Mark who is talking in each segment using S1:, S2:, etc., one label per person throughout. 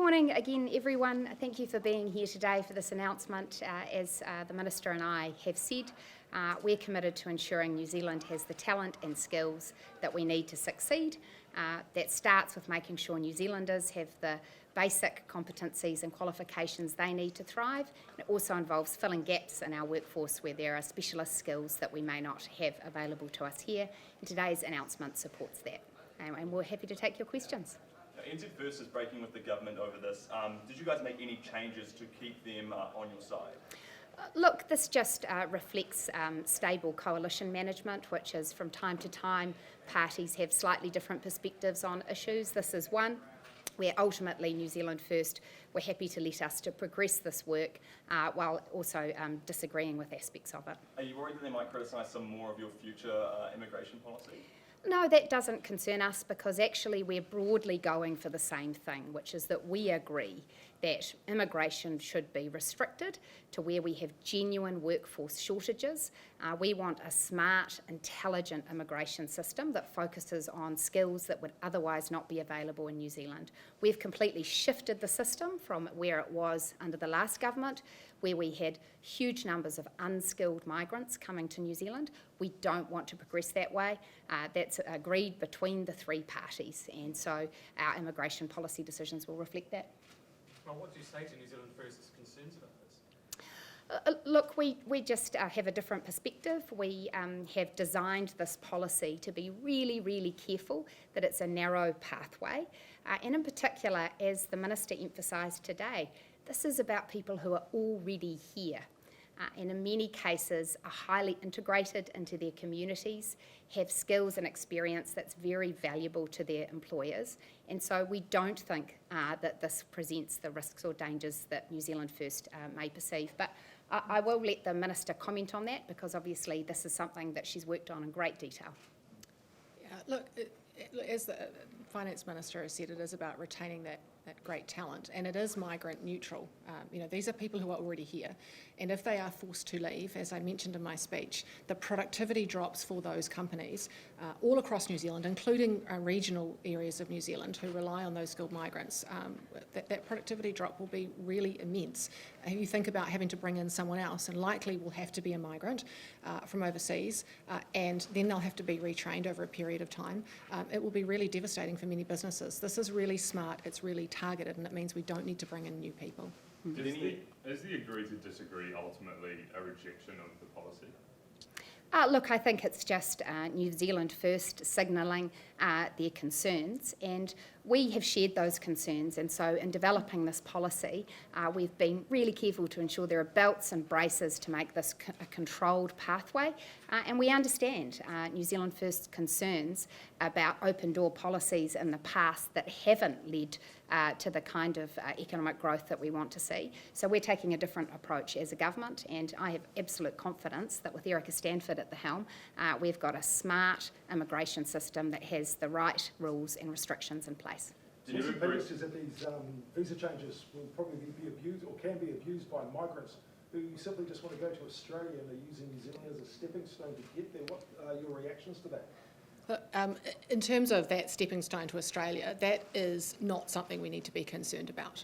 S1: morning again, everyone. Thank you for being here today for this announcement. As the Minister and I have said, we're committed to ensuring New Zealand has the talent and skills that we need to succeed. That starts with making sure New Zealanders have the basic competencies and qualifications they need to thrive. It also involves filling gaps in our workforce where there are specialist skills that we may not have available to us here. And today's announcement supports that. And we're happy to take your questions.
S2: NZ First is breaking with the government over this. Did you guys make any changes to keep them on your side?
S1: Look, this just reflects stable coalition management, which is from time to time parties have slightly different perspectives on issues. This is one where ultimately New Zealand First were happy to let us to progress this work while also disagreeing with aspects of it.
S2: Are you worried that they might criticise some more of your future immigration policy?
S1: No, that doesn't concern us because actually we're broadly going for the same thing, which is that we agree that immigration should be restricted to where we have genuine workforce shortages. We want a smart, intelligent immigration system that focuses on skills that would otherwise not be available in New Zealand. We've completely shifted the system from where it was under the last government, where we had huge numbers of unskilled migrants coming to New Zealand. We don't want to progress that way. That's agreed between the three parties, and so our immigration policy decisions will reflect that.
S3: Well, what do you say to New Zealand First's concerns about this?
S1: Look, we just have a different perspective. We have designed this policy to be really, really careful that it's a narrow pathway. And in particular, as the Minister emphasised today, this is about people who are already here. And in many cases are highly integrated into their communities, have skills and experience that's very valuable to their employers. And so we don't think that this presents the risks or dangers that New Zealand First may perceive. But I will let the Minister comment on that because obviously this is something that she's worked on in great detail.
S4: Yeah, look, as the Finance Minister has said, it is about retaining that great talent, and it is migrant neutral. These are people who are already here, and if they are forced to leave, as I mentioned in my speech, the productivity drops for those companies all across New Zealand, including regional areas of New Zealand who rely on those skilled migrants. That productivity drop will be really immense. You think about having to bring in someone else, and likely will have to be a migrant from overseas, and then they'll have to be retrained over a period of time. It will be really devastating for many businesses. This is really smart, it's really targeted, and it means we don't need to bring in new people.
S5: Is the agree to disagree ultimately a rejection of the policy?
S1: Look, I think it's just New Zealand First signalling their concerns, and we have shared those concerns, and so in developing this policy we've been really careful to ensure there are belts and braces to make this a controlled pathway, and we understand New Zealand First concerns about open door policies in the past that haven't led to the kind of economic growth that we want to see. So we're taking a different approach as a government, and I have absolute confidence that with Stanford at the helm, we've got a smart immigration system that has the right rules and restrictions in place.
S6: Some opinions is that these visa changes will probably be abused or can be abused by migrants who simply just want to go to Australia and are using New Zealand as a stepping stone to get there. What are your reactions to that?
S4: In terms of that stepping stone to Australia, that is not something we need to be concerned about.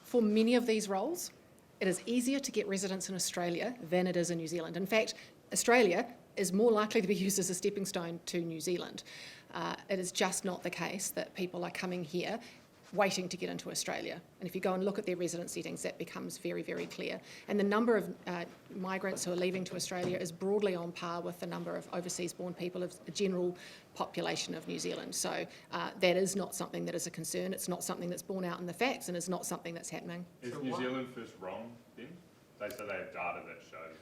S4: For many of these roles, it is easier to get residence in Australia than it is in New Zealand. In fact, Australia is more likely to be used as a stepping stone to New Zealand. It is just not the case that people are coming here waiting to get into Australia. And if you go and look at their residence settings, that becomes very, very clear. And the number of migrants who are leaving to Australia is broadly on par with the number of overseas-born people of the general population of New Zealand. So that is not something that is a concern. It's not something that's borne out in the facts, and it's not something that's happening.
S5: Is New Zealand First wrong then? They say they have data that shows.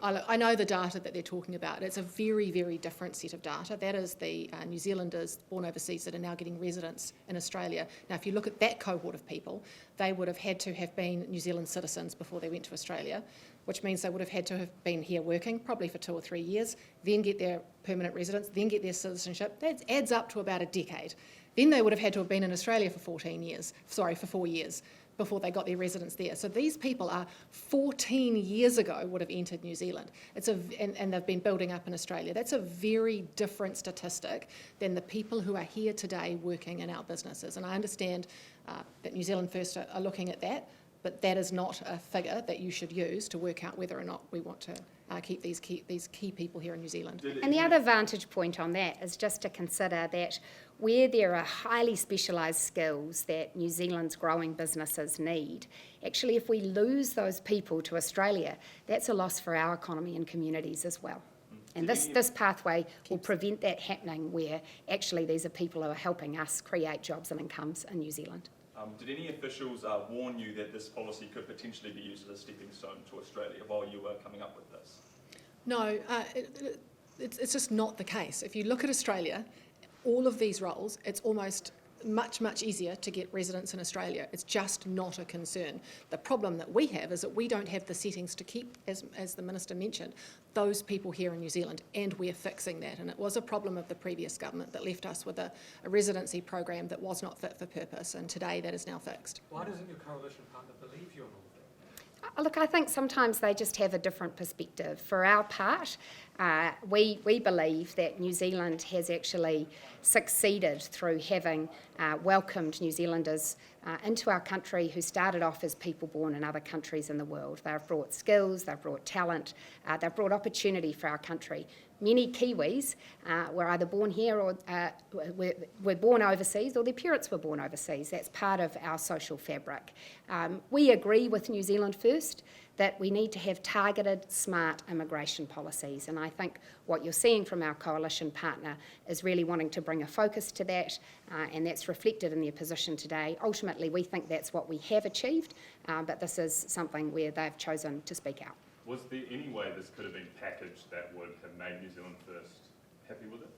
S4: I know the data that they're talking about. It's a very, very different set of data. That is the New Zealanders born overseas that are now getting residence in Australia. Now, if you look at that cohort of people, they would have had to have been New Zealand citizens before they went to Australia, which means they would have had to have been here working, probably for 2 or 3 years, then get their permanent residence, then get their citizenship. That adds up to about a decade. Then they would have had to have been in Australia for 4 years before they got their residence there. So these people are 14 years ago would have entered New Zealand. And they've been building up in Australia. That's a very different statistic than the people who are here today working in our businesses. And I understand that New Zealand First are looking at that, but that is not a figure that you should use to work out whether or not we want to keep these key people here in New Zealand.
S1: And the other vantage point on that is just to consider that where there are highly specialised skills that New Zealand's growing businesses need, actually if we lose those people to Australia, that's a loss for our economy and communities as well. And this pathway will prevent that happening, where actually these are people who are helping us create jobs and incomes in New Zealand.
S2: Did any officials warn you that this policy could potentially be used as a stepping stone to Australia while you were coming up with this?
S4: No, it's just not the case. If you look at Australia, all of these roles, it's almost much easier to get residents in Australia. It's just not a concern. The problem that we have is that we don't have the settings to keep, as the Minister mentioned, those people here in New Zealand, and we're fixing that. And it was a problem of the previous government that left us with a residency program that was not fit for purpose, and today that is now fixed.
S3: Why doesn't your coalition partner believe you on all that?
S1: Look, I think sometimes they just have a different perspective. For our part, we believe that New Zealand has actually succeeded through having welcomed New Zealanders into our country who started off as people born in other countries in the world. They've brought skills, they've brought talent, they've brought opportunity for our country. Many Kiwis were either born here or were born overseas, or their parents were born overseas. That's part of our social fabric. We agree with New Zealand First that we need to have targeted, smart immigration policies. And I think what you're seeing from our coalition partner is really wanting to bring a focus to that, and that's reflected in their position today. Ultimately, we think that's what we have achieved, but this is something where they've chosen to speak out.
S5: Was there any way this could have been packaged that would have made New Zealand First happy with it?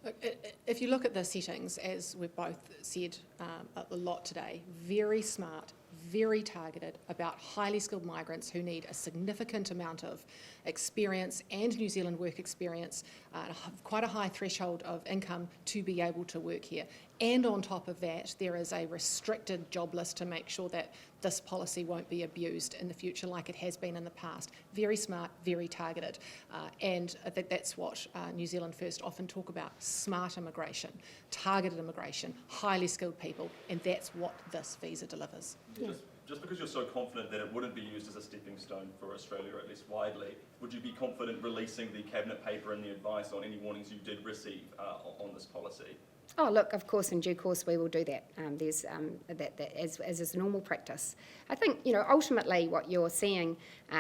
S4: Look, if you look at the settings, as we've both said a lot today, very smart, very targeted about highly skilled migrants who need a significant amount of experience and New Zealand work experience, quite a high threshold of income to be able to work here. And on top of that, there is a restricted job list to make sure that this policy won't be abused in the future like it has been in the past. Very smart, very targeted. And I think that's what New Zealand First often talk about: smart immigration, targeted immigration, highly skilled people, and that's what this visa delivers.
S1: Yeah.
S2: Just because you're so confident that it wouldn't be used as a stepping stone for Australia, or at least widely, would you be confident releasing the cabinet paper and the advice on any warnings you did receive on this policy?
S1: Oh, look, of course, in due course we will do that. There's that as is normal practice. I think, ultimately what you're seeing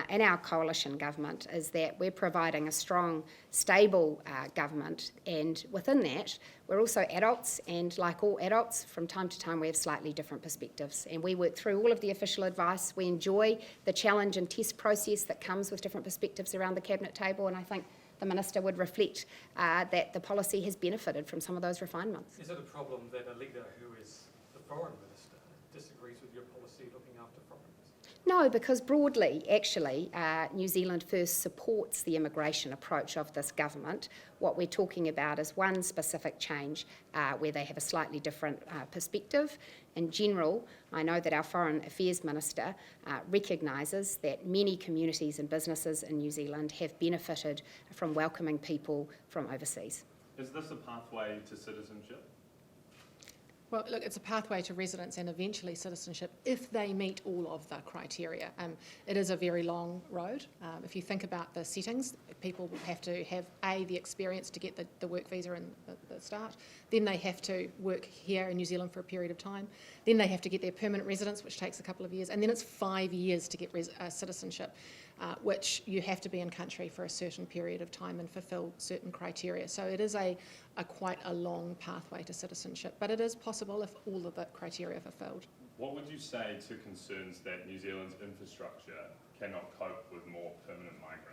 S1: in our coalition government is that we're providing a strong, stable government, and within that we're also adults, and like all adults, from time to time we have slightly different perspectives, and we work through all of the official advice. We enjoy the challenge and test process that comes with different perspectives around the cabinet table, and I think the Minister would reflect that the policy has benefited from some of those refinements.
S3: Is it a problem that a leader who is the Foreign Minister disagrees with your policy looking after foreigners?
S1: No, because broadly, actually, New Zealand First supports the immigration approach of this government. What we're talking about is one specific change where they have a slightly different perspective. In general, I know that our Foreign Affairs Minister recognises that many communities and businesses in New Zealand have benefited from welcoming people from overseas.
S5: Is this a pathway to citizenship?
S4: Well, look, it's a pathway to residence and eventually citizenship if they meet all of the criteria. It is a very long road. If you think about the settings, people have to have, the experience to get the work visa in the start. Then they have to work here in New Zealand for a period of time. Then they have to get their permanent residence, which takes a couple of years. And then it's 5 years to get citizenship, which you have to be in country for a certain period of time and fulfil certain criteria. So it is quite a long pathway to citizenship, but it is possible if all of the criteria are fulfilled.
S5: What would you say to concerns that New Zealand's infrastructure cannot cope with more permanent migrants?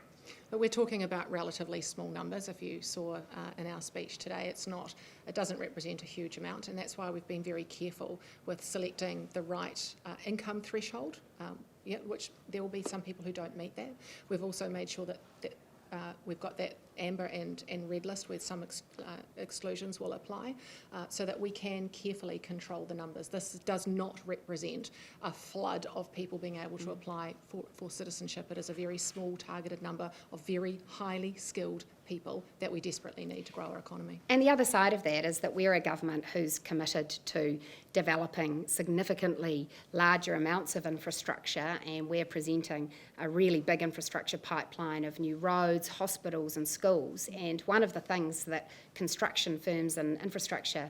S4: But we're talking about relatively small numbers. If you saw in our speech today, it doesn't represent a huge amount, and that's why we've been very careful with selecting the right income threshold, which there will be some people who don't meet that. We've also made sure that we've got that amber and red list where some exclusions will apply, so that we can carefully control the numbers. This does not represent a flood of people being able to apply for citizenship. It is a very small targeted number of very highly skilled people that we desperately need to grow our economy.
S1: And the other side of that is that we're a government who's committed to developing significantly larger amounts of infrastructure, and we're presenting a really big infrastructure pipeline of new roads, hospitals and schools. And one of the things that construction firms and infrastructure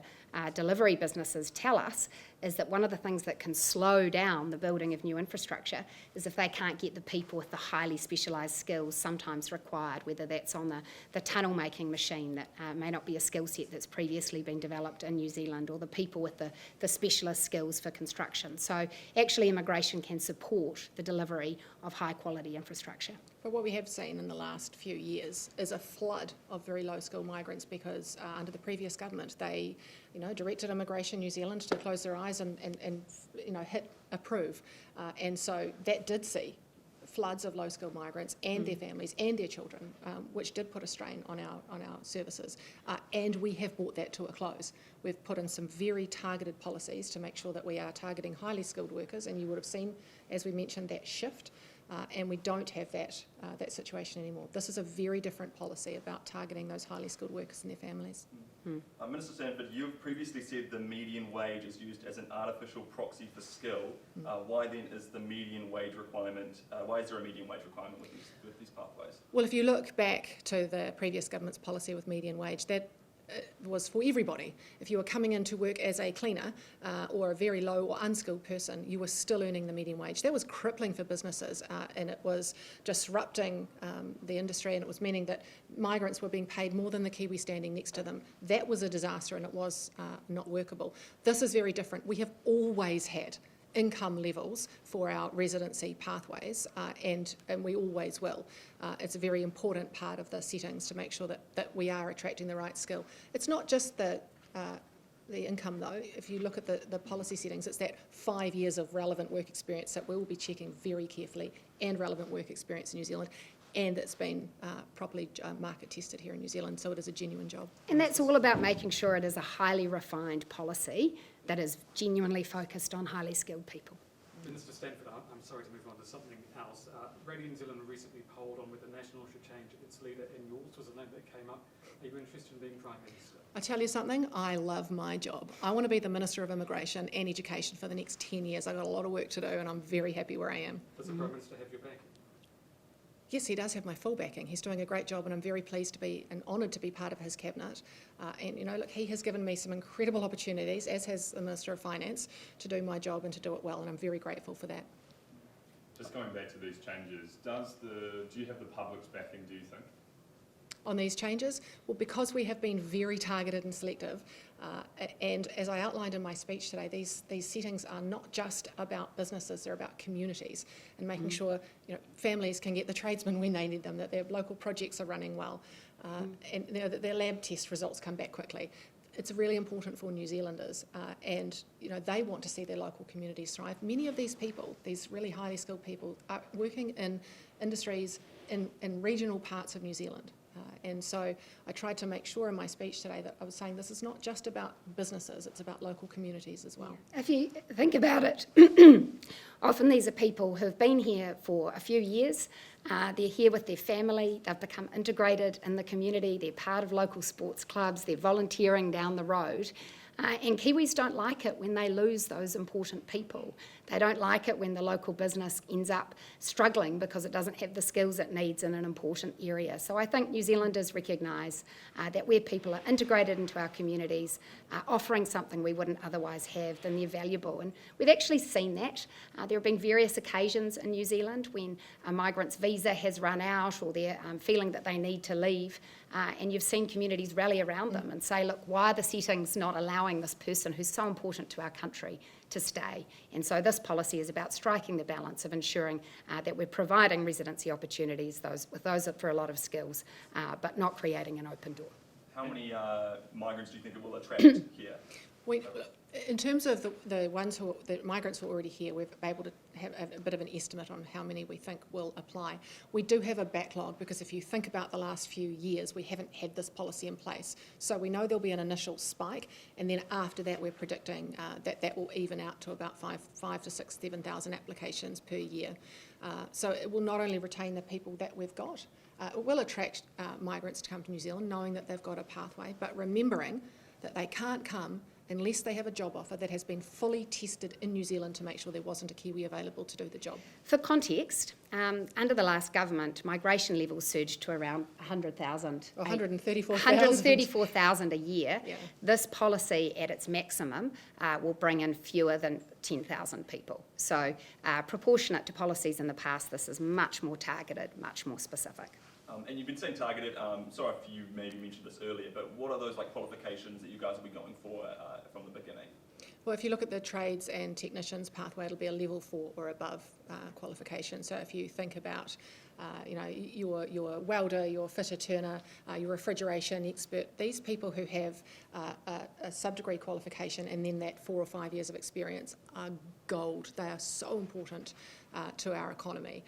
S1: delivery businesses tell us is that one of the things that can slow down the building of new infrastructure is if they can't get the people with the highly specialised skills sometimes required, whether that's on the tunnel making machine that may not be a skill set that's previously been developed in New Zealand, or the people with the specialist skills for construction. So actually immigration can support the delivery of high quality infrastructure.
S4: But what we have seen in the last few years is a flood of very low-skilled migrants because under the previous government they, directed Immigration New Zealand to close their eyes and hit approve. And so that did see floods of low-skilled migrants and their families and their children, which did put a strain on our services. And we have brought that to a close. We've put in some very targeted policies to make sure that we are targeting highly skilled workers, and you would have seen, as we mentioned, that shift. And we don't have that situation anymore. This is a very different policy about targeting those highly skilled workers and their families.
S2: Minister Stanford, you've previously said the median wage is used as an artificial proxy for skill. Why then is the median wage requirement, why is there a median wage requirement with these pathways?
S4: Well, if you look back to the previous government's policy with median wage, that was for everybody. If you were coming in to work as a cleaner or a very low or unskilled person, you were still earning the median wage. That was crippling for businesses and it was disrupting the industry, and it was meaning that migrants were being paid more than the Kiwi standing next to them. That was a disaster, and it was not workable. This is very different. We have always had income levels for our residency pathways, and we always will. It's a very important part of the settings to make sure that we are attracting the right skill. It's not just the income though. If you look at the policy settings, it's that 5 years of relevant work experience that we will be checking very carefully, and relevant work experience in New Zealand, and it's been properly market tested here in New Zealand, so it is a genuine job.
S1: And that's all about making sure it is a highly refined policy that is genuinely focused on highly skilled people.
S3: Minister Stanford, I'm sorry to move on to something else. Radio New Zealand recently polled on whether National should change its leader, and yours was a name that came up. Are you interested in being Prime Minister?
S4: I tell you something, I love my job. I want to be the Minister of Immigration and Education for the next 10 years. I've got a lot of work to do, and I'm very happy where I am.
S3: Does the Prime Minister have your backing?
S4: Yes, he does have my full backing. He's doing a great job, and I'm very pleased to be and honoured to be part of his cabinet. And look, he has given me some incredible opportunities, as has the Minister of Finance, to do my job and to do it well, and I'm very grateful for that.
S5: Just going back to these changes, do you have the public's backing, do you think?
S4: On these changes? Well, because we have been very targeted and selective, and as I outlined in my speech today, these settings are not just about businesses, they're about communities, and making sure families can get the tradesmen when they need them, that their local projects are running well, and that their lab test results come back quickly. It's really important for New Zealanders, and they want to see their local communities thrive. Many of these people, these really highly skilled people, are working in industries in regional parts of New Zealand. And so I tried to make sure in my speech today that I was saying this is not just about businesses, it's about local communities as well.
S1: If you think about it, often these are people who've been here for a few years. They're here with their family, they've become integrated in the community, they're part of local sports clubs, they're volunteering down the road. And Kiwis don't like it when they lose those important people. They don't like it when the local business ends up struggling because it doesn't have the skills it needs in an important area. So I think New Zealanders recognise that where people are integrated into our communities, offering something we wouldn't otherwise have, then they're valuable. And we've actually seen that. There have been various occasions in New Zealand when a migrant's visa has run out or they're feeling that they need to leave, and you've seen communities rally around them and say, look, why are the settings not allowing this person who's so important to our country to stay? And so this policy is about striking the balance of ensuring that we're providing residency opportunities with those for a lot of skills, but not creating an open door.
S2: How many migrants do you think it will attract here?
S4: In terms of the migrants who are already here, we've been able to have a bit of an estimate on how many we think will apply. We do have a backlog because if you think about the last few years, we haven't had this policy in place. So we know there'll be an initial spike, and then after that, we're predicting that will even out to about 5 to 6, 7,000 applications per year. So it will not only retain the people that we've got, it will attract migrants to come to New Zealand, knowing that they've got a pathway, but remembering that they can't come unless they have a job offer that has been fully tested in New Zealand to make sure there wasn't a Kiwi available to do the job.
S1: For context, under the last government, migration levels surged to around 100,000.
S4: 134,000.
S1: 134,000 a year.
S4: Yeah.
S1: This policy at its maximum will bring in fewer than 10,000 people. So proportionate to policies in the past, this is much more targeted, much more specific.
S2: And you've been saying targeted, sorry if you maybe mentioned this earlier, but what are those qualifications that you guys will be going for from the beginning?
S4: Well, if you look at the trades and technicians pathway, it'll be a level 4 or above qualification. So if you think about, your welder, your fitter turner, your refrigeration expert, these people who have a sub-degree qualification and then that 4 or 5 years of experience are gold. They are so important to our economy,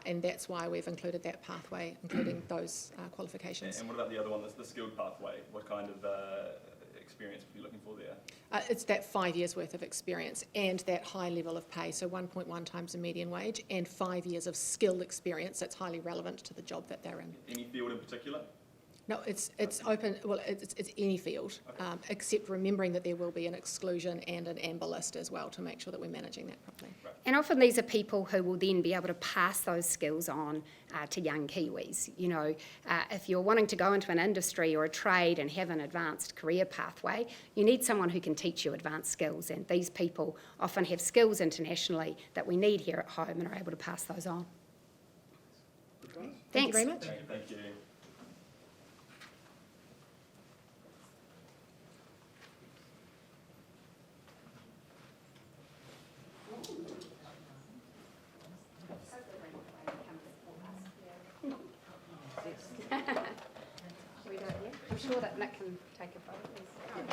S4: and that's why we've included that pathway, including those qualifications.
S2: And what about the other one, the skilled pathway? What kind of experience are you looking for there?
S4: It's that 5 years worth of experience and that high level of pay, so 1.1 times the median wage, and 5 years of skilled experience that's highly relevant to the job that they're in.
S2: Any field in particular?
S4: No, it's open, well, it's any field,
S2: Okay.
S4: except remembering that there will be an exclusion and an amber list as well to make sure that we're managing that properly.
S2: Right.
S1: And often these are people who will then be able to pass those skills on to young Kiwis. If you're wanting to go into an industry or a trade and have an advanced career pathway, you need someone who can teach you advanced skills. And these people often have skills internationally that we need here at home and are able to pass those on.
S4: Thank you
S1: Thanks.
S4: very much.
S2: Thank you.
S1: I'm sure that Nick can take a photo.